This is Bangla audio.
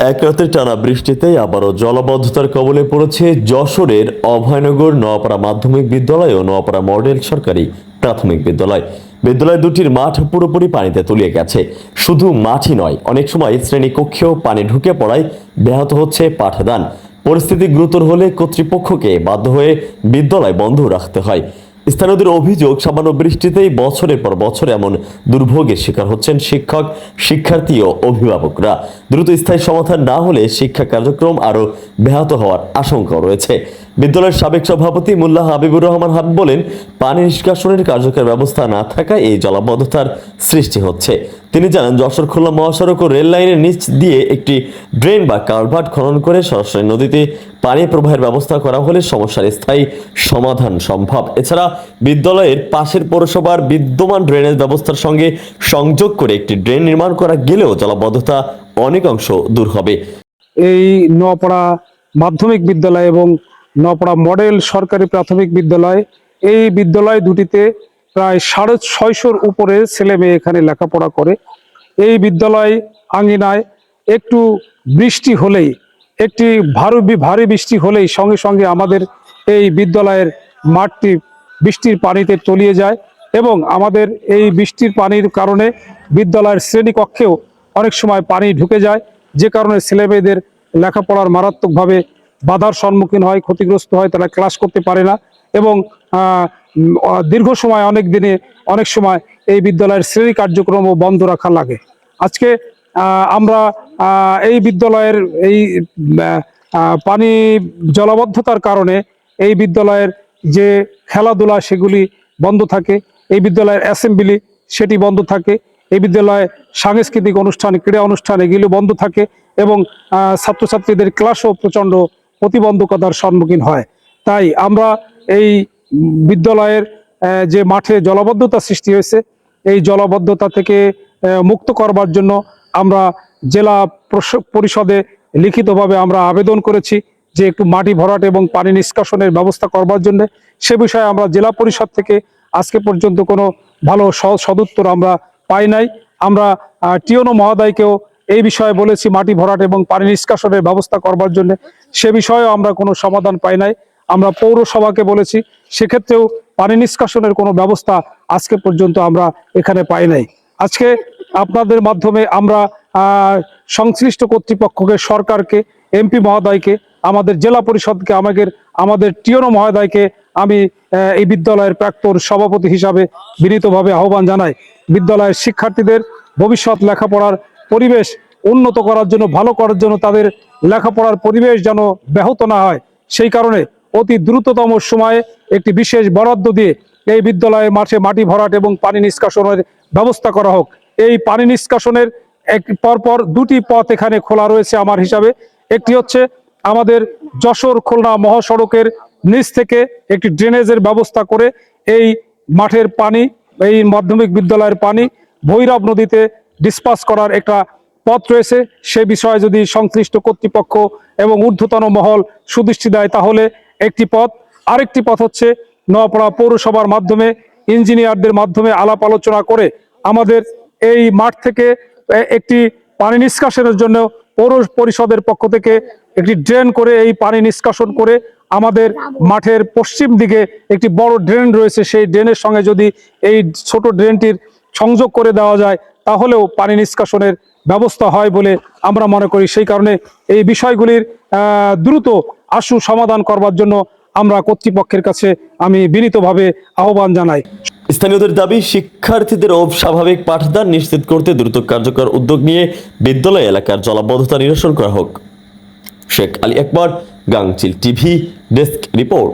এক রাতের টানা বৃষ্টিতে আবারও জলাবদ্ধতার কবলে পড়েছে যশোরের অভয়নগর নোয়াপাড়া মাধ্যমিক বিদ্যালয় ও নোয়াপাড়া মডেল সরকারি প্রাথমিক বিদ্যালয়। বিদ্যালয় দুটির মাঠ পুরোপুরি পানিতে তলিয়ে গেছে। শুধু মাঠই নয়, অনেক সময় শ্রেণীকক্ষেও পানি ঢুকে পড়ায় ব্যাহত হচ্ছে পাঠদান। পরিস্থিতি গুরুতর হলে কর্তৃপক্ষকে বাধ্য হয়ে বিদ্যালয় বন্ধ রাখতে হয়। স্থানীয়দের অভিযোগ, সামান্য বৃষ্টিতেই বছরের পর বছর এমন দুর্ভোগের শিকার হচ্ছেন শিক্ষক, শিক্ষার্থী ও অভিভাবকরা। দ্রুত স্থায়ী সমাধান না হলে শিক্ষা কার্যক্রম আরও ব্যাহত হওয়ার আশঙ্কা রয়েছে। বিদ্যালয়ের সাবেক সভাপতি মোল্লা হাবিবুর রহমান হাবিব বলেন, পানি নিষ্কাশনের কার্যকর ব্যবস্থা না থাকায় এই জলাবদ্ধতার সৃষ্টি হচ্ছে। তিনি জানান, যশোর খুলনা মহাসড়ক ও রেল লাইনের নিচ দিয়ে একটি ড্রেন বা কালভার্ট খনন করে সরাসরি নদীতে পানি প্রবাহের ব্যবস্থা করা হলে সমস্যার স্থায়ী সমাধান সম্ভব। এছাড়া বিদ্যালয়ের পাশের পৌরসভার বিদ্যমান ড্রেনেজ ব্যবস্থার সঙ্গে সংযোগ করে একটি ড্রেন নির্মাণ করা গেলেও জলাবদ্ধতা অনেকাংশ দূর হবে। এই নোয়াপাড়া মাধ্যমিক বিদ্যালয় এবং নোয়াপাড়া মডেল সরকারি প্রাথমিক বিদ্যালয়, এই বিদ্যালয় দুটিতে প্রায় 650-র উপরে ছেলে মেয়ে এখানে লেখাপড়া করে। এই বিদ্যালয় আঙ্গিনায় একটু বৃষ্টি হলেই, একটি ভারী বৃষ্টি হলেই সঙ্গে সঙ্গে আমাদের এই বিদ্যালয়ের মাঠটি বৃষ্টির পানিতে তলিয়ে যায় এবং আমাদের এই বৃষ্টির পানির কারণে বিদ্যালয়ের শ্রেণীকক্ষেও অনেক সময় পানি ঢুকে যায়, যে কারণে ছেলেমেয়েদের লেখাপড়ার মারাত্মকভাবে বাধার সম্মুখীন হয়, ক্ষতিগ্রস্ত হয়, তারা ক্লাস করতে পারে না এবং দীর্ঘ সময় অনেক সময় এই বিদ্যালয়ের শ্রেণী কার্যক্রমও বন্ধ রাখা লাগে। আজকে আমরা এই বিদ্যালয়ের এই পানি জলাবদ্ধতার কারণে এই বিদ্যালয়ের যে খেলাধুলা সেগুলি বন্ধ থাকে, এই বিদ্যালয়ের অ্যাসেম্বলি সেটি বন্ধ থাকে, এই বিদ্যালয়ে সাংস্কৃতিক অনুষ্ঠান, ক্রীড়া অনুষ্ঠান এগুলো বন্ধ থাকে এবং ছাত্রছাত্রীদের ক্লাসও প্রচণ্ড প্রতিবন্ধকতার সম্মুখীন হয়। তাই আমরা এই বিদ্যালয়ের যে মাঠে জলাবদ্ধতা সৃষ্টি হয়েছে, এই জলাবদ্ধতা থেকে মুক্ত করবার জন্য আমরা জেলা পরিষদে লিখিতভাবে আমরা আবেদন করেছি যে একটু মাটি ভরাট এবং পানি নিষ্কাশনের ব্যবস্থা করবার জন্য। সে বিষয়ে আমরা জেলা পরিষদ থেকে আজকে পর্যন্ত কোনো ভালো সদুত্তর আমরা পাই নাই। আমরা টিওনো মহোদয়কেও এই বিষয়ে বলেছি মাটি ভরাট এবং পানি নিষ্কাশনের ব্যবস্থা করবার জন্য, সে বিষয়েও আমরা কোনো সমাধান পাই নাই। আমরা পৌরসভাকে বলেছি, সেক্ষেত্রেও পানি নিষ্কাশনের কোনো ব্যবস্থা আজকে পর্যন্ত আমরা এখানে পাই নাই। আজকে আপনাদের মাধ্যমে আমরা সংশ্লিষ্ট কর্তৃপক্ষকে, সরকারকে, এমপি মহোদয়কে, আমাদের জেলা পরিষদকে, আমাদের টিওনো মহোদয়কে আমি এই বিদ্যালয়ের প্রাক্তন সভাপতি হিসাবে বিনীতভাবে আহ্বান জানাই। বিদ্যালয়ের শিক্ষার্থীদের ভবিষ্যৎ লেখাপড়ার পরিবেশ উন্নত করার জন্য, ভালো করার জন্য, তাদের লেখাপড়ার পরিবেশ যেন ব্যাহত না হয়, সেই কারণে অতি দ্রুততম সময়ে একটি বিশেষ বরাদ্দ দিয়ে এই বিদ্যালয়ের মাঠে মাটি ভরাট এবং পানি নিষ্কাশনের ব্যবস্থা করা হোক। এই পানি নিষ্কাশনের পরপর দুটি পথ এখানে খোলা রয়েছে আমার হিসাবে। একটি হচ্ছে আমাদের যশোর খুলনা মহাসড়কের নিচ থেকে একটি ড্রেনেজের ব্যবস্থা করে এই মাঠের পানি, এই মাধ্যমিক বিদ্যালয়ের পানি ভৈরব নদীতে ডিসপাস করার একটা পথ রয়েছে। সে বিষয়ে যদি সংশ্লিষ্ট কর্তৃপক্ষ এবং ঊর্ধ্বতন মহল সুদৃষ্টি দেয় তাহলে একটি পথ। আরেকটি পথ হচ্ছে নোয়াপাড়া পৌরসভার মাধ্যমে, ইঞ্জিনিয়ারদের মাধ্যমে আলাপ আলোচনা করে আমাদের এই মাঠ থেকে একটি পানি নিষ্কাশনের জন্য পৌর পরিষদের পক্ষ থেকে একটি ড্রেন করে এই পানি নিষ্কাশন করে আমাদের মাঠের পশ্চিম দিকে একটি বড় ড্রেন রয়েছে, সেই ড্রেনের সঙ্গে যদি এই ছোট ড্রেনটির সংযোগ করে দেওয়া যায় তাহলেও পানি নিষ্কাশনের ব্যবস্থা হয় বলে আমরা মনে করি। সেই কারণে এই বিষয়গুলির দ্রুত আশু সমাধান করবার জন্য আমরা কর্তৃপক্ষের কাছে আমি বিনীতভাবে আহ্বান জানাই। স্থানীয়দের দাবি, শিক্ষার্থীদের স্বাভাবিক পাঠদান নিশ্চিত করতে দ্রুত কার্যকর উদ্যোগ নিয়ে বিদ্যালয় এলাকার জলাবদ্ধতা নিরসন করা হোক। শেখ আলী আকবর, গাংচিল টিভি ডেস্ক রিপোর্ট।